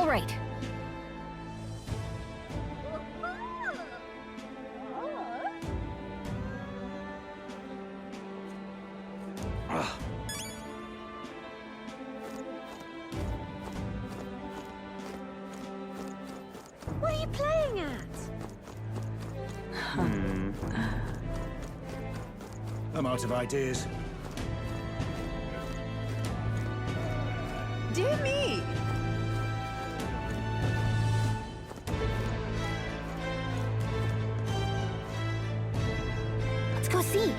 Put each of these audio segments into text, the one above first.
All right. What are you playing at? I'm out of ideas. Dear me! Let's go see.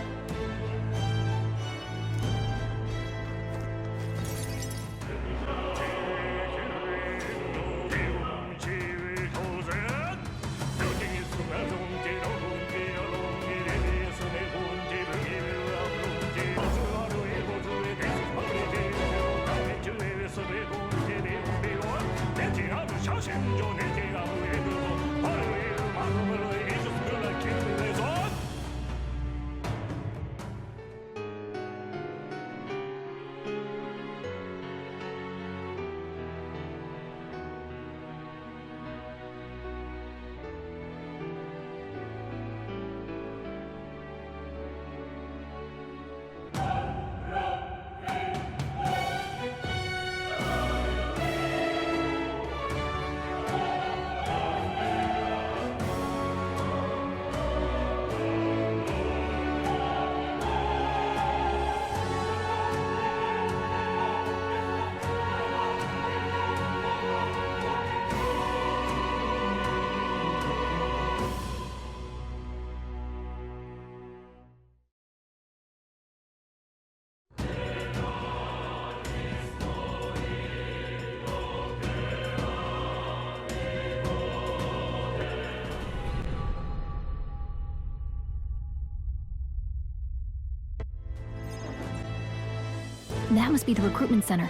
That must be the recruitment center.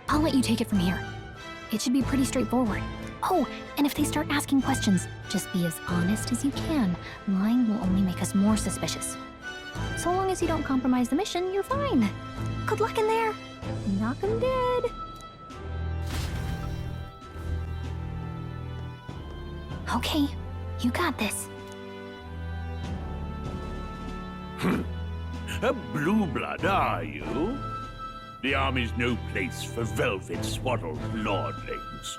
I'll let you take it from here. It should be pretty straightforward. Oh, and if they start asking questions, just be as honest as you can. Lying will only make us more suspicious. So long as you don't compromise the mission, you're fine. Good luck in there. Knock 'em dead. Okay, you got this. A blue blood, are you? The army's no place for velvet-swaddled lordlings.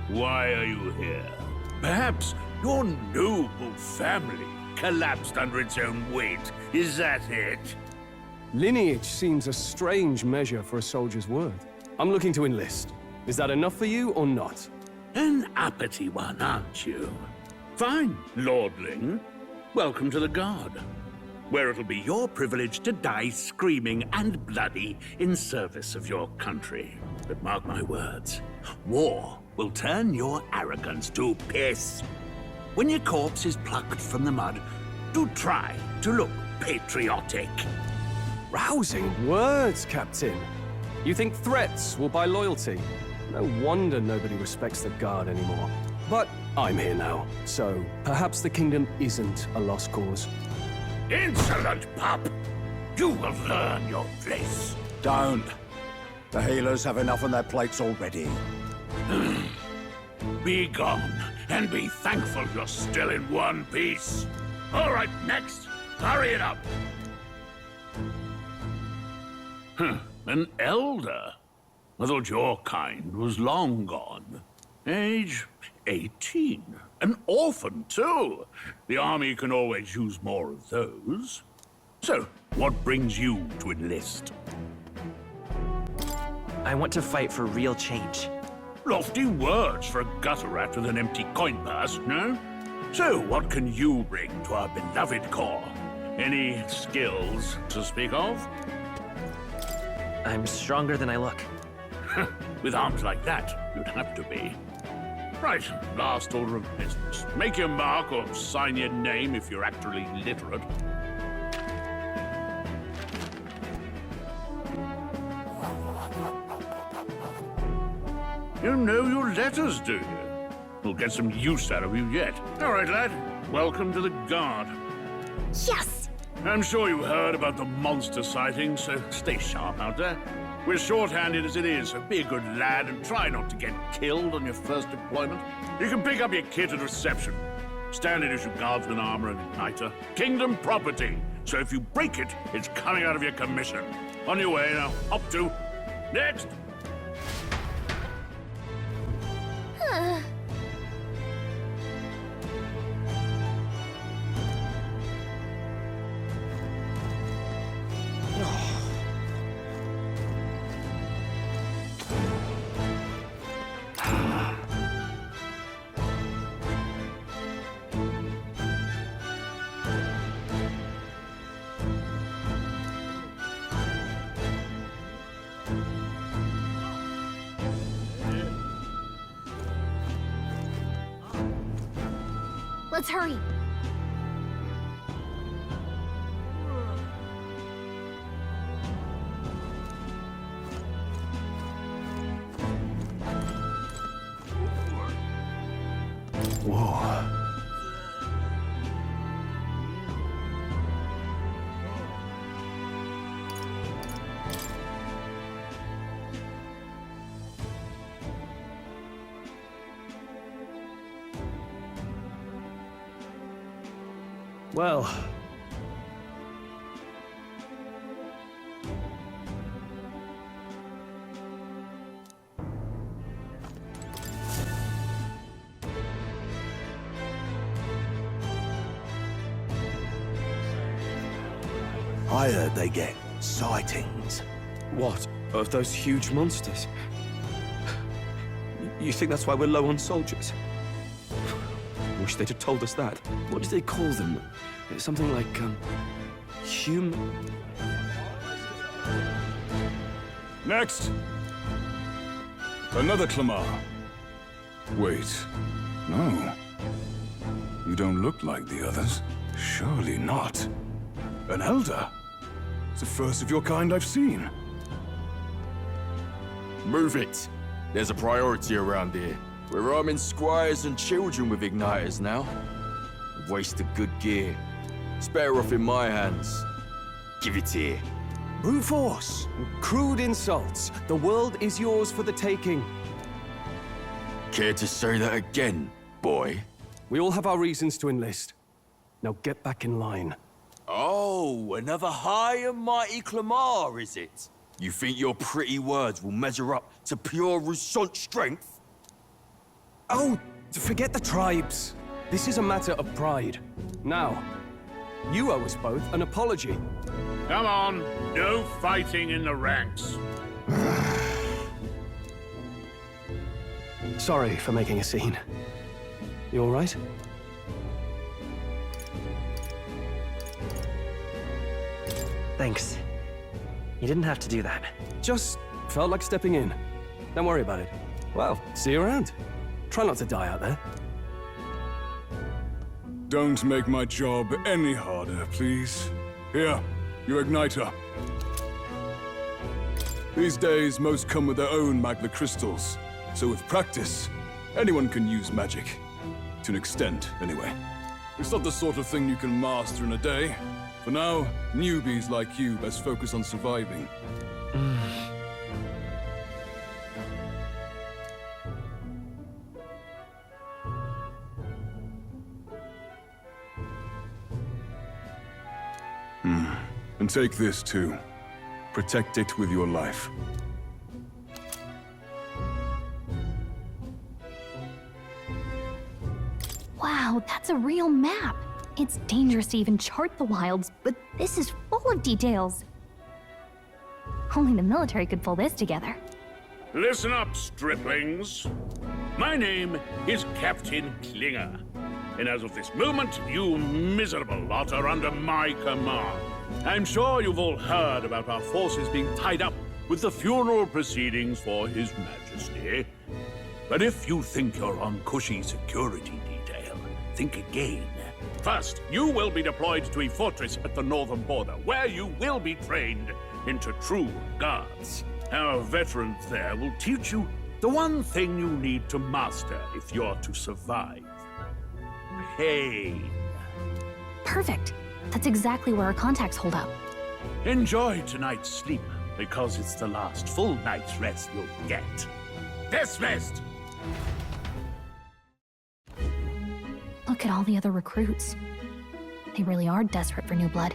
Why are you here? Perhaps your noble family collapsed under its own weight. Is that it? Lineage seems a strange measure for a soldier's worth. I'm looking to enlist. Is that enough for you or not? An uppity one, aren't you? Fine, lordling. Welcome to the Guard, where it'll be your privilege to die screaming and bloody in service of your country. But mark my words, war will turn your arrogance to piss. When your corpse is plucked from the mud, do try to look patriotic. Rousing words, Captain. You think threats will buy loyalty? No wonder nobody respects the Guard anymore. But I'm here now, so perhaps the kingdom isn't a lost cause. Insolent pup! You will learn your place. Don't. The healers have enough on their plates already. Be gone, and be thankful you're still in one piece. All right, next. Hurry it up. An elder? I thought your kind was long gone. Age 18. An orphan, too. The army can always use more of those. So, what brings you to enlist? I want to fight for real change. Lofty words for a gutter rat with an empty coin purse, no? So, what can you bring to our beloved corps? Any skills to speak of? I'm stronger than I look. With arms like that, you'd have to be. Right, last order of business. Make your mark or sign your name if you're actually literate. You know your letters, do you? We'll get some use out of you yet. All right, lad. Welcome to the Guard. Yes! I'm sure you heard about the monster sightings, so stay sharp out there. We're short-handed as it is, so be a good lad and try not to get killed on your first deployment. You can pick up your kit at reception. Standard issue guardsman armor and igniter. Kingdom property. So if you break it, it's coming out of your commission. On your way now. Up to. Next! Let's hurry. Whoa. Well, I heard they get sightings. What? Of those huge monsters? You think that's why we're low on soldiers? Wish they'd have told us that. What did they call them? Something like, human... Next! Another Clamar. Wait. No. You don't look like the others. Surely not. An Elder? It's the first of your kind I've seen. Move it. There's a priority around here. We're arming squires and children with igniters now. A waste of good gear. It's better off in my hands. Give it here. brute force, crude insults. The world is yours for the taking. Care to say that again, boy? We all have our reasons to enlist. Now get back in line. Oh, another high and mighty Clamar, is it? You think your pretty words will measure up to pure Roussant strength? Oh, forget the tribes. This is a matter of pride. Now, you owe us both an apology. Come on, no fighting in the ranks. Sorry for making a scene. You all right? Thanks. You didn't have to do that. Just felt like stepping in. Don't worry about it. Well, see you around. Try not to die out there. Don't make my job any harder, please. Here, your igniter. These days, most come with their own magna crystals. So with practice, anyone can use magic. To an extent, anyway. It's not the sort of thing you can master in a day. For now, newbies like you best focus on surviving. And take this too. Protect it with your life. Wow, that's a real map. It's dangerous to even chart the wilds, but this is full of details. Only the military could pull this together. Listen up, striplings. My name is Captain Klinger. And as of this moment, you miserable lot are under my command. I'm sure you've all heard about our forces being tied up with the funeral proceedings for His Majesty. But if you think you're on cushy security detail, think again. First, you will be deployed to a fortress at the northern border, where you will be trained into true guards. Our veterans there will teach you the one thing you need to master if you're to survive. Pain. Perfect. That's exactly where our contacts hold up. Enjoy tonight's sleep, because it's the last full night's rest you'll get. Dismissed! Look at all the other recruits. They really are desperate for new blood.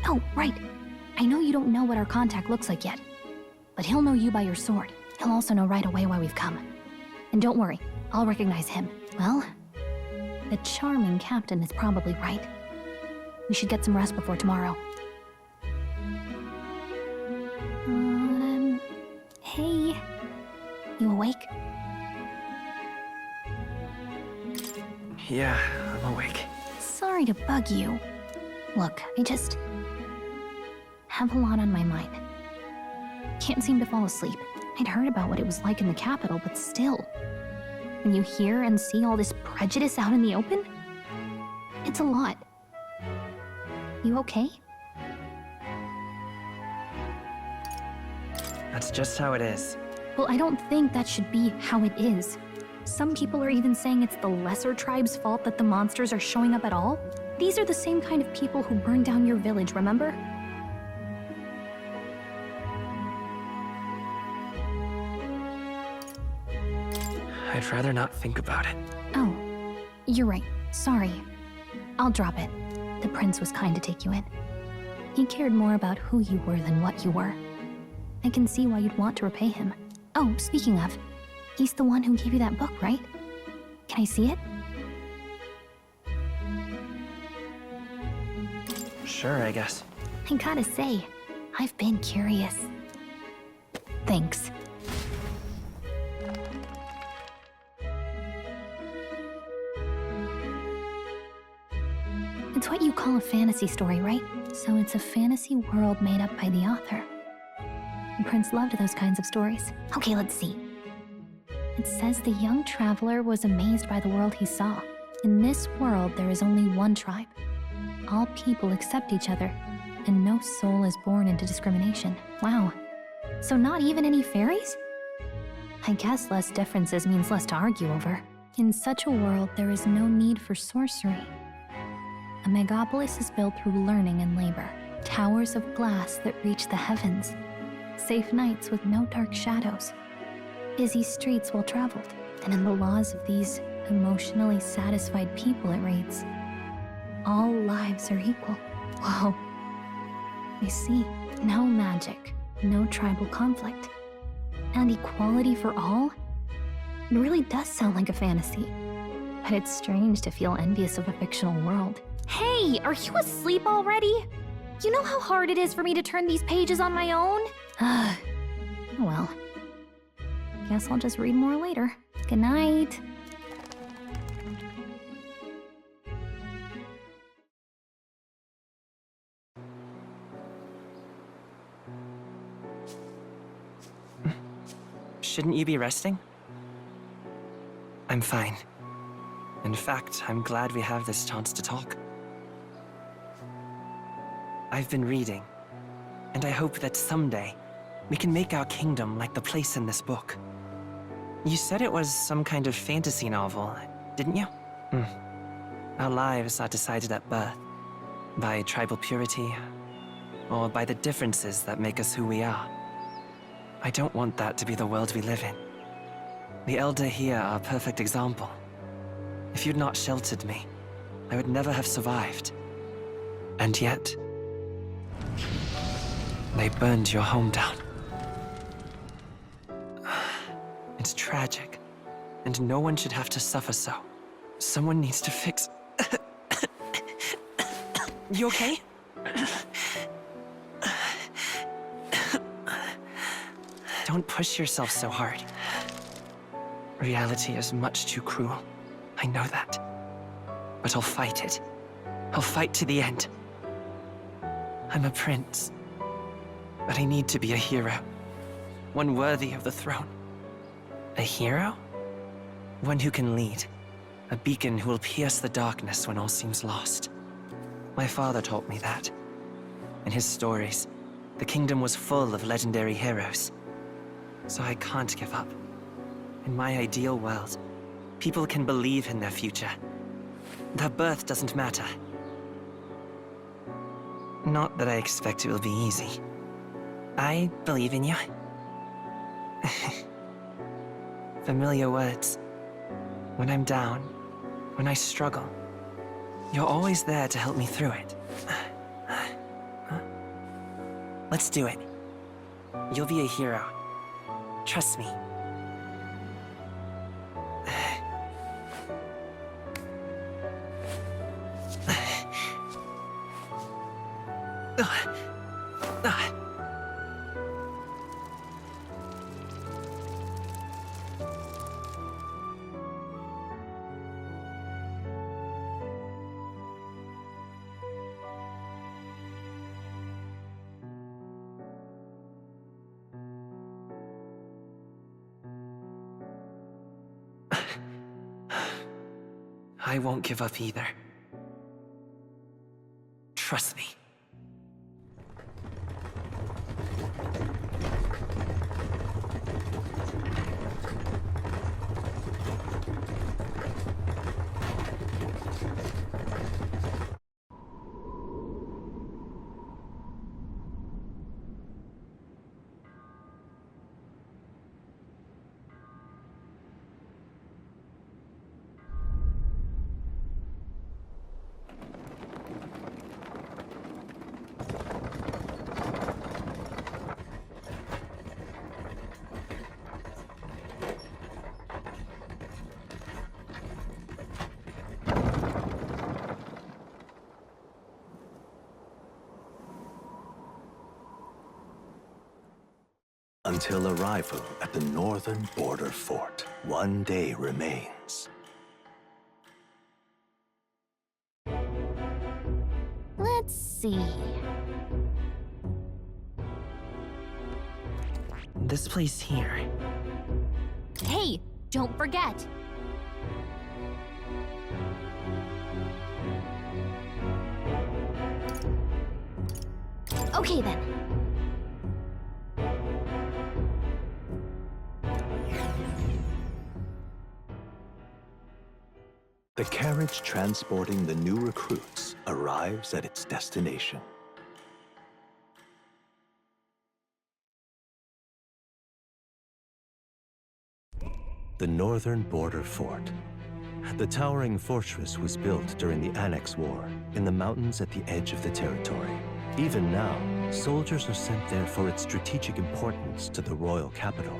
Oh, right. I know you don't know what our contact looks like yet, but he'll know you by your sword. He'll also know right away why we've come. And don't worry, I'll recognize him. Well, the charming captain is probably right. We should get some rest before tomorrow. Hey. You awake? Yeah, I'm awake. Sorry to bug you. Look, I just have a lot on my mind. Can't seem to fall asleep. I'd heard about what it was like in the capital, but still. When you hear and see all this prejudice out in the open, it's a lot. You okay? That's just how it is. Well, I don't think that should be how it is. Some people are even saying it's the lesser tribe's fault that the monsters are showing up at all. These are the same kind of people who burned down your village, remember? I'd rather not think about it. Oh, you're right. Sorry. I'll drop it. The prince was kind to take you in. He cared more about who you were than what you were. I can see why you'd want to repay him. Oh, speaking of, he's the one who gave you that book, right? Can I see it? Sure, I guess. I gotta say, I've been curious. Thanks. It's what you call a fantasy story, right? So it's a fantasy world made up by the author. The prince loved those kinds of stories. Okay, let's see. It says the young traveler was amazed by the world he saw. In this world, there is only one tribe. All people accept each other, and no soul is born into discrimination. Wow. So not even any fairies? I guess less differences means less to argue over. In such a world, there is no need for sorcery. A megapolis is built through learning and labor. Towers of glass that reach the heavens. Safe nights with no dark shadows. Busy streets well traveled. And in the laws of these emotionally satisfied people, it reads, all lives are equal. Whoa. I see. No magic, no tribal conflict, and equality for all? It really does sound like a fantasy. But it's strange to feel envious of a fictional world. Hey, are you asleep already? You know how hard it is for me to turn these pages on my own? Well, guess I'll just read more later. Good night. Shouldn't you be resting? I'm fine. In fact, I'm glad we have this chance to talk. I've been reading, and I hope that someday we can make our kingdom like the place in this book. You said it was some kind of fantasy novel, didn't you? Our lives are decided at birth, by tribal purity, or by the differences that make us who we are. I don't want that to be the world we live in. The Elder here are a perfect example. If you'd not sheltered me, I would never have survived. And yet, they burned your home down. It's tragic, and no one should have to suffer so. Someone needs to fix... You okay? Don't push yourself so hard. Reality is much too cruel. I know that. But I'll fight it. I'll fight to the end. I'm a prince. But I need to be a hero. One worthy of the throne. A hero? One who can lead. A beacon who will pierce the darkness when all seems lost. My father taught me that. In his stories, the kingdom was full of legendary heroes. So I can't give up. In my ideal world, people can believe in their future. Their birth doesn't matter. Not that I expect it will be easy. I believe in you. Familiar words. When I'm down, when I struggle, you're always there to help me through it. Let's do it. You'll be a hero. Trust me. I won't give up either. Trust me. Until arrival at the northern border fort, one day remains. Let's see. This place here. Hey, don't forget. Okay then. The carriage transporting the new recruits arrives at its destination. The northern border fort. The towering fortress was built during the Annex War in the mountains at the edge of the territory. Even now, soldiers are sent there for its strategic importance to the royal capital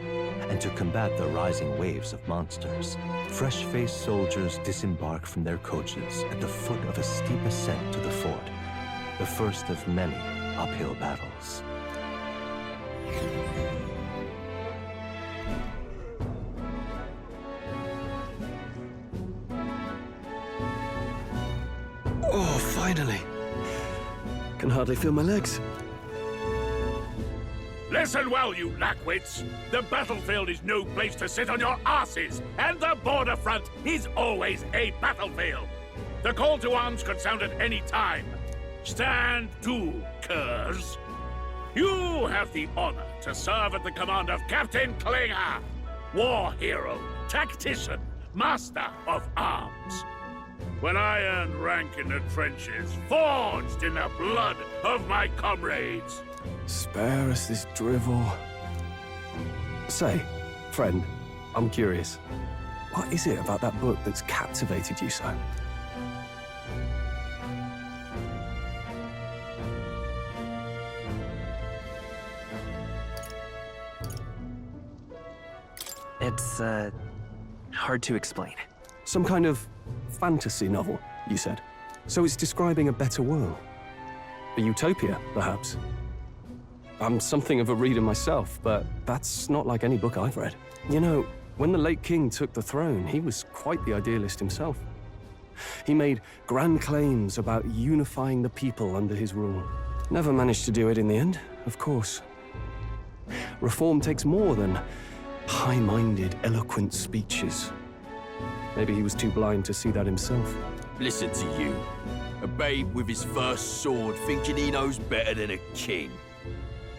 and to combat the rising waves of monsters. Fresh-faced soldiers disembark from their coaches at the foot of a steep ascent to the fort, the first of many uphill battles. Oh, finally. Can hardly feel my legs. Listen well, you lackwits. The battlefield is no place to sit on your asses, and the border front is always a battlefield. The call to arms could sound at any time. Stand to, curs. You have the honor to serve at the command of Captain Klinger, war hero, tactician, master of arms. When I earned rank in the trenches, forged in the blood of my comrades. Spare us this drivel. Say, friend, I'm curious. What is it about that book that's captivated you so? It's, hard to explain. Some kind of fantasy novel, you said. So it's describing a better world. A utopia, perhaps. I'm something of a reader myself, but that's not like any book I've read. You know, when the late king took the throne, he was quite the idealist himself. He made grand claims about unifying the people under his rule. Never managed to do it in the end, of course. Reform takes more than high-minded, eloquent speeches. Maybe he was too blind to see that himself. Listen to you. A babe with his first sword thinking he knows better than a king.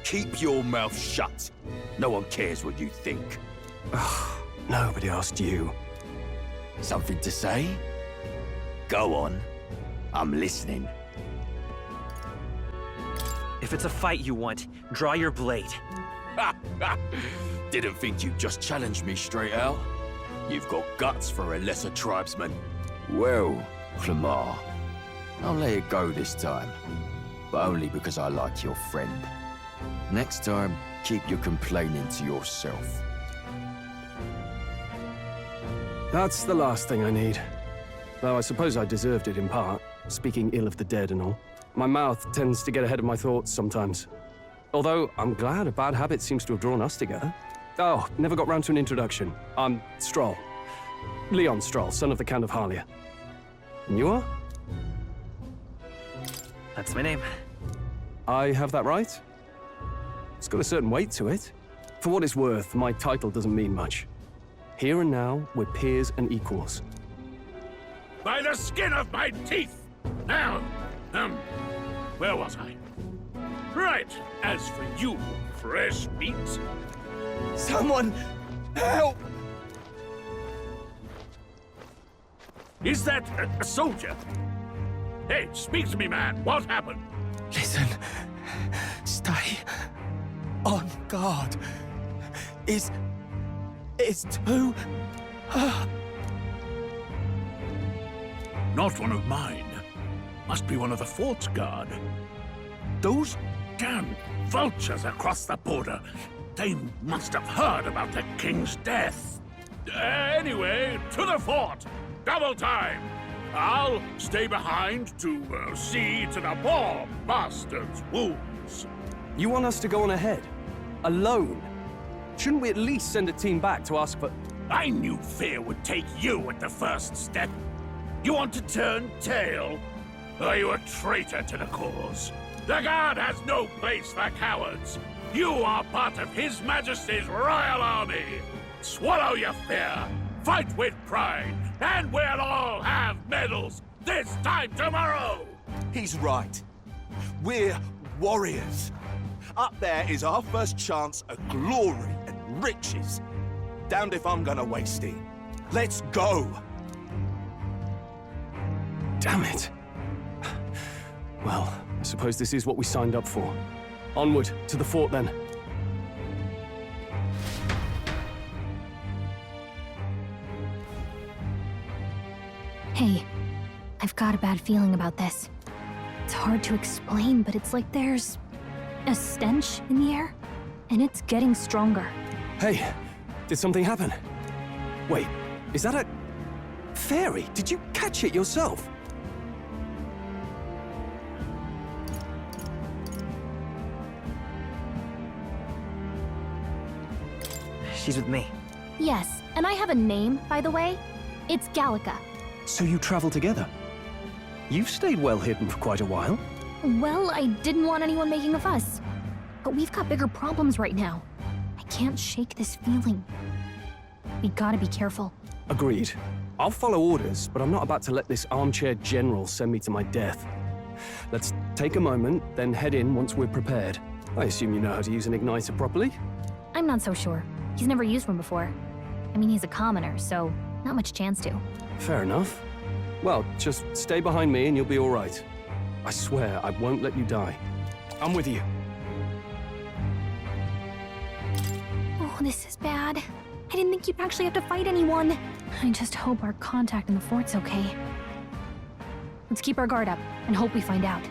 Keep your mouth shut. No one cares what you think. Nobody asked you. Something to say? Go on. I'm listening. If If it's a fight you want, draw your blade. Didn't think you'd just challenge me straight out. You've got guts for a lesser tribesman. Well, Clemar, I'll let it go this time. But only because I like your friend. Next time, keep your complaining to yourself. That's the last thing I need. Though I suppose I deserved it in part, speaking ill of the dead and all. My mouth tends to get ahead of my thoughts sometimes. Although, I'm glad a bad habit seems to have drawn us together. Oh, never got round to an introduction. I'm Stroll. Leon Stroll, son of the Count of Harlia. And you are? That's my name. I have that right? It's got a certain weight to it. For what it's worth, my title doesn't mean much. Here and now, we're peers and equals. By the skin of my teeth! Now, where was I? Right, as for you, fresh meat. Someone, help! Is that a soldier? Hey, speak to me, man. What happened? Listen, stay on guard. It's too... Not one of mine. Must be one of the fort's guard. Those damn vultures across the border. They must have heard about the king's death. Anyway, to the fort. Double time. I'll stay behind to see to the poor bastard's wounds. You want us to go on ahead? Alone? Shouldn't we at least send a team back to ask for... I knew fear would take you at the first step. You want to turn tail? Are you a traitor to the cause? The Guard has no place for cowards. You are part of His Majesty's Royal Army. Swallow your fear, fight with pride, and we'll all have medals this time tomorrow! He's right. We're warriors. Up there is our first chance at glory and riches. Damned if I'm gonna waste it. Let's go! Damn it. Well, I suppose this is what we signed up for. Onward, to the fort then. Hey, I've got a bad feeling about this. It's hard to explain, but it's like there's a stench in the air, and it's getting stronger. Hey, did something happen? Wait, is that a... fairy? Did you catch it yourself? She's with me. Yes, and I have a name, by the way. It's Gallica. So you travel together? You've stayed well hidden for quite a while. Well, I didn't want anyone making a fuss. But we've got bigger problems right now. I can't shake this feeling. We gotta be careful. Agreed. I'll follow orders, but I'm not about to let this armchair general send me to my death. Let's take a moment, then head in once we're prepared. I assume you know how to use an igniter properly? I'm not so sure. He's never used one before. I mean, he's a commoner, so not much chance to. Fair enough. Well, just stay behind me and you'll be all right. I swear I won't let you die. I'm with you. Oh, this is bad. I didn't think you'd actually have to fight anyone. I just hope our contact in the fort's okay. Let's keep our guard up and hope we find out.